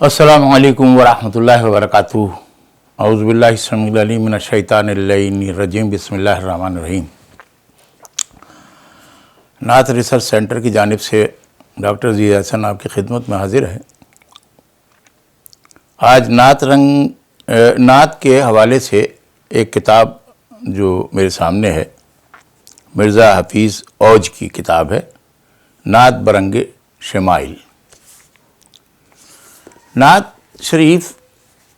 अस्सलामु अलैकुम वरहमतुल्लाहि वबरकातुहू। औज़ु बिल्लाहि समीउल अलीम मिनश शैतानिर रजीम। बिस्मिल्लाहिर रहमानिर रहीम। नात रिसर्च सेंटर की जानिब से डॉक्टर ज़ीद हसन आपकी खिदमत में हाजिर है। आज नात के हवाले से एक किताब जो मेरे सामने है, मिर्ज़ा हफीज़ औज की किताब है, नात बरंगे शमाइल। नात शरीफ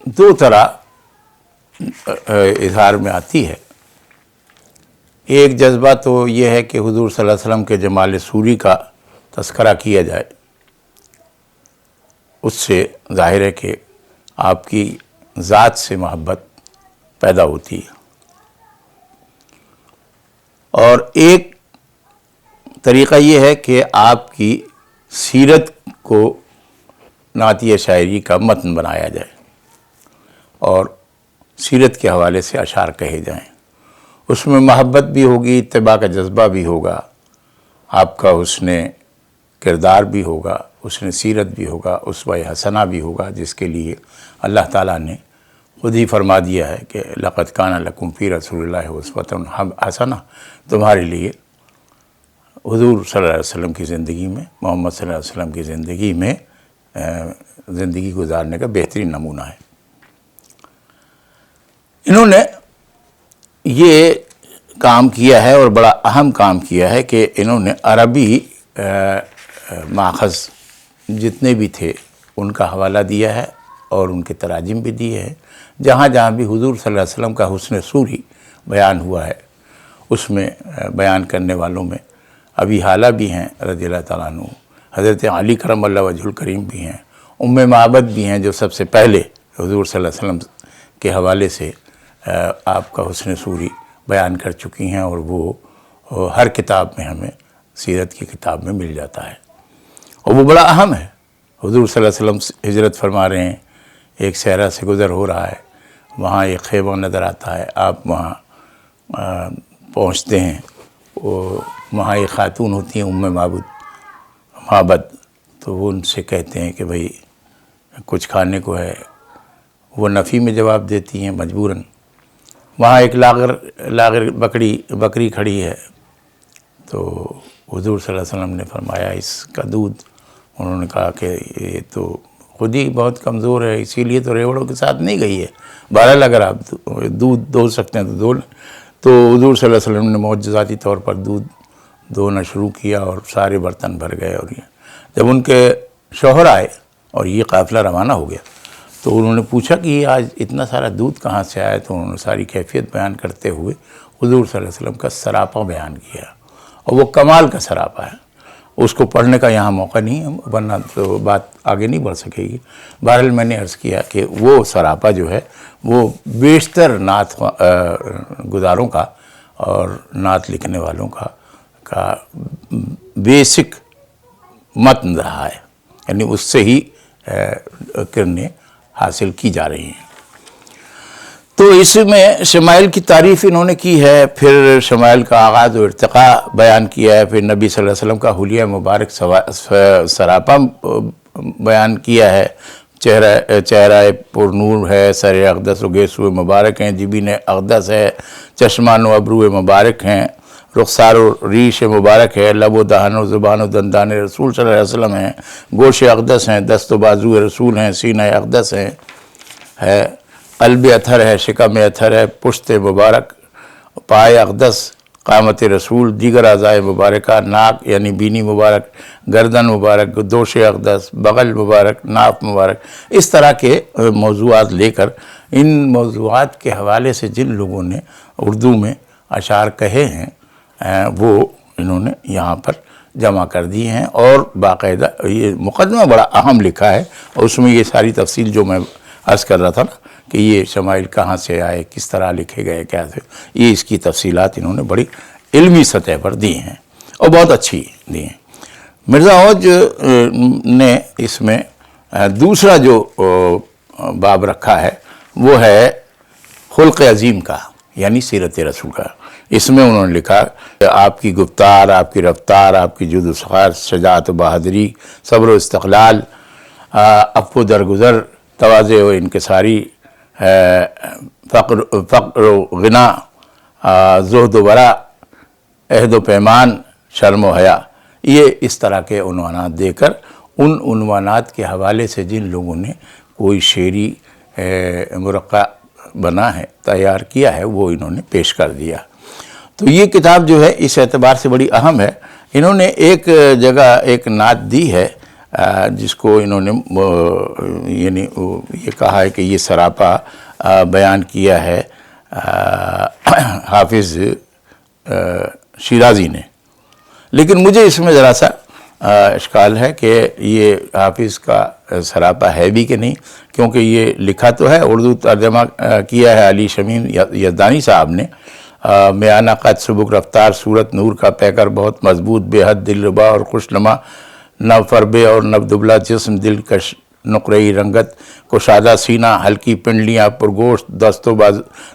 दो तरह इजहार में आती है। एक जज्बा तो ये है कि हुज़ूर सल्लल्लाहु अलैहि वसल्लम के जमाल सूरी का तज़किरा किया जाए, उससे ज़ाहिर है कि आपकी ज़ात से मोहब्बत पैदा होती है। और एक तरीक़ा ये है कि आपकी सीरत को नातिया शायरी का मतन बनाया जाए और सीरत के हवाले से अशार कहे जाएं। उसमें मोहब्बत भी होगी, इत्तिबा का जज्बा भी होगा, आपका उसने किरदार भी होगा, उसने सीरत भी होगा, उसवा हसना भी होगा, जिसके लिए अल्लाह ताला ने खुद ही फरमा दिया है कि लक़द काना लकुम फ़ी रसूलिल्लाहि उस्वतुन हसना। तुम्हारे लिए हुज़ूर सल्लल्लाहु अलैहि वसल्लम की ज़िंदगी में, मोहम्मद सल्लल्लाहु अलैहि वसल्लम की ज़िंदगी में ज़िंदगी गुजारने का बेहतरीन नमूना है। इन्होंने ये काम किया है और बड़ा अहम काम किया है कि इन्होंने अरबी माखज़ जितने भी थे उनका हवाला दिया है और उनके तराजिम भी दिए हैं। जहाँ जहाँ भी हुज़ूर सल्लल्लाहु अलैहि वसल्लम का हुस्न सूरी बयान हुआ है, उसमें बयान करने वालों में अबी हाला भी हैं रज़ियल्लाहु तआला अन्हु, हज़रत अली करमल्लाहु वजहुल करीम भी हैं, उम्मे माबद भी हैं, जो सबसे पहले हुज़ूर सल्लल्लाहु अलैहि वसल्लम के हवाले से आपका हुस्न सूरी बयान कर चुकी हैं और वो हर किताब में हमें सीरत की किताब में मिल जाता है और वो बड़ा अहम है। हुज़ूर सल्लल्लाहु अलैहि वसल्लम हिजरत फरमा रहे हैं, एक सहरा से गुज़र हो रहा है, वहाँ एक ख़ैमा नज़र आता है, आप वहाँ पहुँचते हैं, वो वहाँ एक ख़ातून होती हैं उम्मे माबद, तो वो उनसे कहते हैं कि भाई कुछ खाने को है। वो नफ़ी में जवाब देती हैं मजबूरन। वहाँ एक लागर बकरी खड़ी है, तो हुज़ूर सल्लल्लाहु अलैहि वसल्लम ने फरमाया इसका दूध, उन्होंने कहा कि ये तो खुद ही बहुत कमज़ोर है, इसीलिए तो रेवड़ों के साथ नहीं गई है, बहरहाल अगर आप दूध दो सकते हैं तो दो लें। तो हुज़ूर सल्लल्लाहु अलैहि वसल्लम ने मौजज़ाती तौर पर दूध दोना शुरू किया और सारे बर्तन भर गए। और ये जब उनके शौहर आए और ये काफ़िला रवाना हो गया, तो उन्होंने पूछा कि आज इतना सारा दूध कहाँ से आया, तो उन्होंने सारी कैफियत बयान करते हुए हुज़ूर सल्लल्लाहु अलैहि वसल्लम का सरापा बयान किया और वो कमाल का सरापा है। उसको पढ़ने का यहाँ मौका नहीं है, वरना तो बात आगे नहीं बढ़ सकेगी। बहरहाल मैंने अर्ज़ किया कि वो सरापा जो है वो बेशतर नात गुज़ारों का और नात लिखने वालों का बेसिक मतन रहा है, यानी उससे ही किरणें हासिल की जा रही हैं। तो इसमें शमाइल की तारीफ़ इन्होंने की है, फिर शमाइल का आगाज़ और इर्तिक़ा बयान किया है, फिर नबी सल्लल्लाहु अलैहि वसल्लम का हुलिया मुबारक सरापा बयान किया है। चेहरा पुरनूर है, सर अक़दस गेसुए मुबारक हैं, जिबीन अक़दस है, चश्मान व अबरू मुबारक हैं, रुखसार रीश मुबारक है, लब दहन ज़ुबान दंदान रसूल सल्लल्लाहु अलैहि वसल्लम हैं, गोश अक़दस हैं, दस्त बाजू रसूल हैं, सीना अक़दस है, क़ल्ब अथर है, शिकम अथर है, पुश्त मुबारक, पाए अक़दस, क़ामत रसूल, दीगर अज़ाए मुबारक, नाक यानी बीनी मुबारक, गर्दन मुबारक, दोश अक़दस, बग़ल मुबारक, नाफ मुबारक। इस तरह के मौज़ूआत लेकर इन मौज़ूआत के हवाले से जिन लोगों ने उर्दू में अशार कहे हैं वो इन्होंने यहाँ पर जमा कर दिए हैं और बाकायदा ये मुक़दमा बड़ा अहम लिखा है और उसमें ये सारी तफसील जो मैं अर्ज़ कर रहा था ना कि ये शमाइल कहाँ से आए, किस तरह लिखे गए, क्या थे, ये इसकी तफसीलात इन्होंने बड़ी इल्मी सतह पर दी हैं और बहुत अच्छी दी हैं। मिर्ज़ा औज ने इसमें दूसरा जो बाब रखा है वो है खुल्क़ अज़ीम का, यानी सीरत रसूल का। इसमें उन्होंने लिखा आपकी गुफ्तार, आपकी रफ्तार, आपकी जुद सखार, शजाअत बहादुरी, सब्र इस्तक़लाल, अफ़्व दरगुज़र तवाज़े व इनकिसारी, फ़क़्र व ग़िना, ज़ुहद व वरा, अहद व पैमान, शर्म व हया, ये इस तरह के उन्वानात देकर उन उन्वानात के हवाले से जिन लोगों ने कोई शेरी मुरक्का बना है, तैयार किया है, वो इन्होंने पेश कर दिया। तो ये किताब जो है इस एतबार से बड़ी अहम है। इन्होंने एक जगह एक नात दी है जिसको इन्होंने यानी ये कहा है कि ये सरापा बयान किया है हाफिज़ शिराज़ी ने, लेकिन मुझे इसमें ज़रा सा इश्काल है कि ये हाफिज़ का सरापा है भी कि नहीं, क्योंकि ये लिखा तो है, उर्दू तर्जमा किया है अली शमीम यज़दानी साहब ने। म्याना क़द सुबुक रफ्तार, सूरत नूर का पैकर बहुत मजबूत, बेहद दिलरुबा और खुशनुमा, नव फरबे और नव दुबला जिस्म, दिलकश नुक़रई रंगत, कुशादा सीना, हल्की पिंडलियाँ, पुरगोश्त,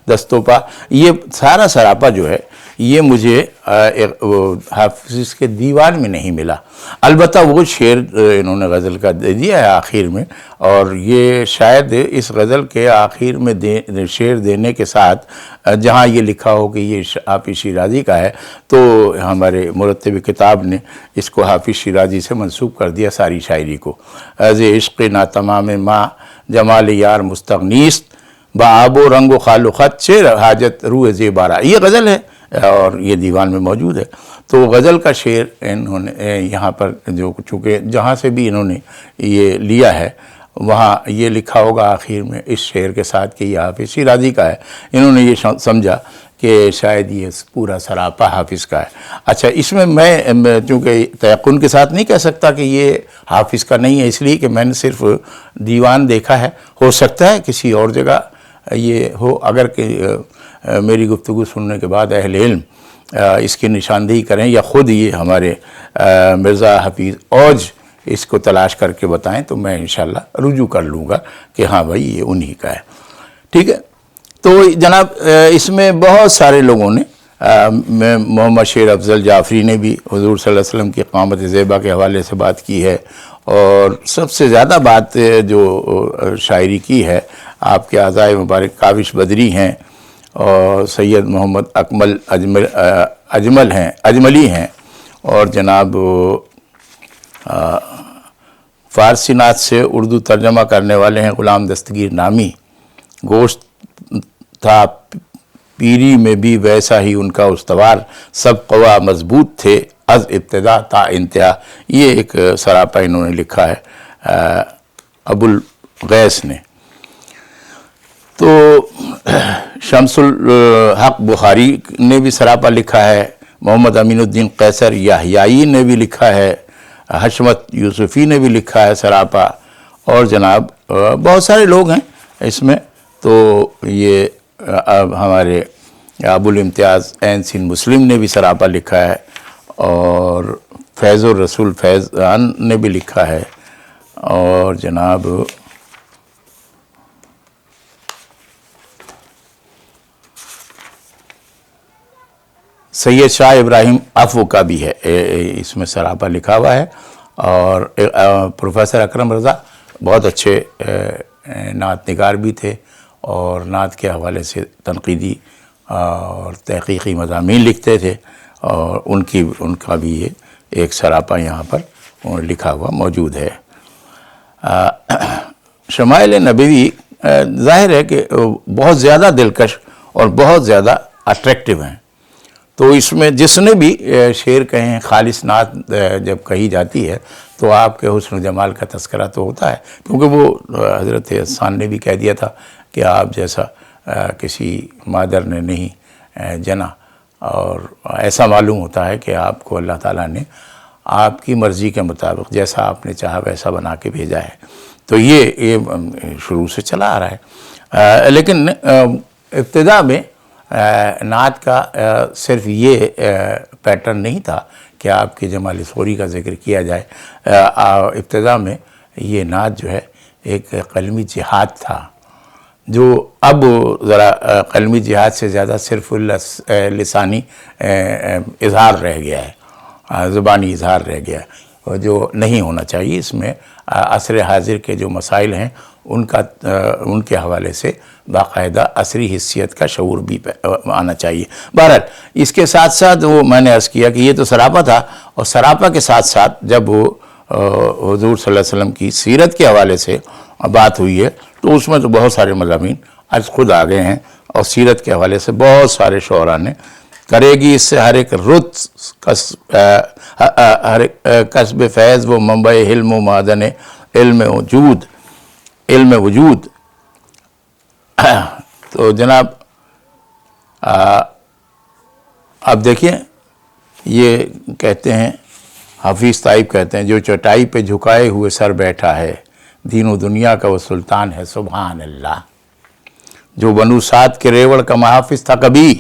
दस्तोपा, ये सारा सरापा जो है ये मुझे हाफिज़ के दीवान में नहीं मिला। अलबत्ता वो शेर इन्होंने गज़ल का दे दिया है आखिर में, और ये शायद इस गज़ल के आखिर में शेर देने के साथ जहाँ ये लिखा हो कि ये हाफिज़ शिराज़ी का है, तो हमारे मुरत्तिब किताब ने इसको हाफिज़ शिराज़ी से मंसूब कर दिया सारी शायरी को। अज़े इश्क़ ना तमाम माँ, जमाल यार मुस्तग़नीस्त, बाबो रंगो खालो ख़त, शेर हाजत रूह ज़ेबारा, ये गज़ल है और ये दीवान में मौजूद है। तो गज़ल का शेर इन्होंने यहाँ पर जो चूँकि जहाँ से भी इन्होंने ये लिया है वहाँ ये लिखा होगा आखिर में इस शेर के साथ कि ये हाफिज़ शिराज़ी का है। इन्होंने ये समझा कि शायद ये पूरा सरापा हाफिज़ का है। अच्छा, इसमें मैं चूँकि तयक़ुन के साथ नहीं कह सकता कि ये हाफिज़ का नहीं है, इसलिए कि मैंने सिर्फ दीवान देखा है। हो सकता है किसी और जगह ये हो, अगर कि मेरी गुफ्तगू सुनने के बाद अहले इल्म इसकी निशानदेही करें या ख़ुद ये हमारे मिर्ज़ा हफीज़ औज इसको तलाश करके बताएं, तो मैं इंशाअल्लाह रुजू कर लूँगा कि हाँ भाई ये उन्हीं का है। ठीक है, तो जनाब इसमें बहुत सारे लोगों ने मोहम्मद शेर अफजल जाफ़री ने भी हुज़ूर सल्लल्लाहु अलैहि वसल्लम की क़ामत ज़ेबा के हवाले से बात की है, और सबसे ज़्यादा बात जो शायरी की है आपके आज़ाए मुबारक काविश बदरी हैं और सैयद मोहम्मद अकमल अजमली हैं, और जनाब फ़ारसी नात से उर्दू तर्जमा करने वाले हैं ग़ुलाम दस्तगीर नामी। गोश्त था पीरी में भी वैसा ही उनका उस्तवार, सब क़वा मजबूत थे अज़ इब्तिदा ता इंतहा, ये एक सरापा इन्होंने लिखा है अबुल गैस ने। तो शमसुल हक बुखारी ने भी सरापा लिखा है, मोहम्मद अमीनुद्दीन कैसर याहयाई ने भी लिखा है, हशमत यूसुफ़ी ने भी लिखा है सरापा, और जनाब बहुत सारे लोग हैं इसमें। तो ये हमारे अबुल इम्तियाज़ ऐन सिंह मुस्लिम ने भी सरापा लिखा है, और फैज़ुर रसूल फैज़ान ने भी लिखा है, और जनाब सैयद शाह इब्राहिम अफ़्व का भी है इसमें सरापा लिखा हुआ है, और प्रोफेसर अकरम रज़ा बहुत अच्छे नात निगार भी थे और नात के हवाले से तनक़ीदी और तहक़ीक़ी मज़ामीन लिखते थे, और उनका भी ये एक सरापा यहाँ पर लिखा हुआ मौजूद है। शमाइल नबवी ज़ाहिर है कि बहुत ज़्यादा दिलकश और बहुत ज़्यादा अट्रैक्टिव हैं। तो इसमें जिसने भी शेर कहे हैं, खालिस नात जब कही जाती है तो आपके हुस्न जमाल का तस्करा तो होता है, क्योंकि वो हज़रत हसन ने भी कह दिया था कि आप जैसा किसी मादर ने नहीं जना, और ऐसा मालूम होता है कि आपको अल्लाह ताला ने आपकी मर्ज़ी के मुताबिक जैसा आपने चाहा वैसा बना के भेजा है। तो ये शुरू से चला आ रहा है। लेकिन इब्तिदा में नात का सिर्फ ये पैटर्न नहीं था कि आपके जमाल सोरी का ज़िक्र किया जाए। इब्तिदा में ये नात जो है एक क़लमी जिहाद था, जो अब ज़रा क़लमी जिहाद से ज़्यादा सिर्फ लिसानी इज़हार रह गया है, ज़ुबानी इज़हार रह गया है। جو نہیں ہونا چاہیے. اس میں عصر حاضر کے جو مسائل ہیں ان کے حوالے سے باقاعدہ عصری حیثیت کا شعور بھی آنا چاہیے. بہرحال اس کے ساتھ ساتھ وہ میں نے عرض کیا کہ یہ تو سراپا تھا، اور سراپا کے ساتھ ساتھ جب وہ حضور صلی اللہ علیہ وسلم کی سیرت کے حوالے سے بات ہوئی ہے تو اس میں تو بہت سارے مضامین آج خود آ گئے ہیں، اور سیرت کے حوالے سے بہت سارے شعراء نے کرے گی اس سے ہر ایک ہر کسب فیض و منبع علم و معدن علم وجود. تو جناب اب دیکھیں، یہ کہتے ہیں حفیظ طائب کہتے ہیں جو چٹائی پہ جھکائے ہوئے سر بیٹھا ہے دین و دنیا کا وہ سلطان ہے سبحان اللہ. جو بنو سعد کے ریوڑ کا محافظ تھا کبھی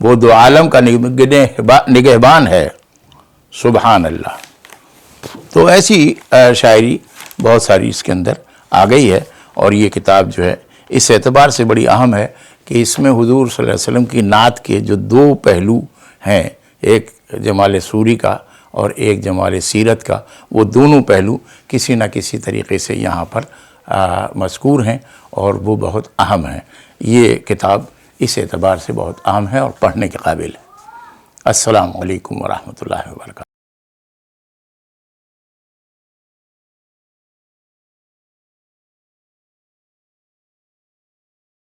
وہ دو عالم کا نگہبان ہے سبحان اللہ. تو ایسی شاعری بہت ساری اس کے اندر آ گئی ہے، اور یہ کتاب جو ہے اس اعتبار سے بڑی اہم ہے کہ اس میں حضور صلی اللہ علیہ وسلم کی نعت کے جو دو پہلو ہیں، ایک جمال سوری کا اور ایک جمال سیرت کا، وہ دونوں پہلو کسی نہ کسی طریقے سے یہاں پر مذکور ہیں اور وہ بہت اہم ہیں. یہ کتاب اس اعتبار سے بہت اہم ہے اور پڑھنے کے قابل ہے. السلام علیکم ورحمۃ اللہ وبرکاتہ.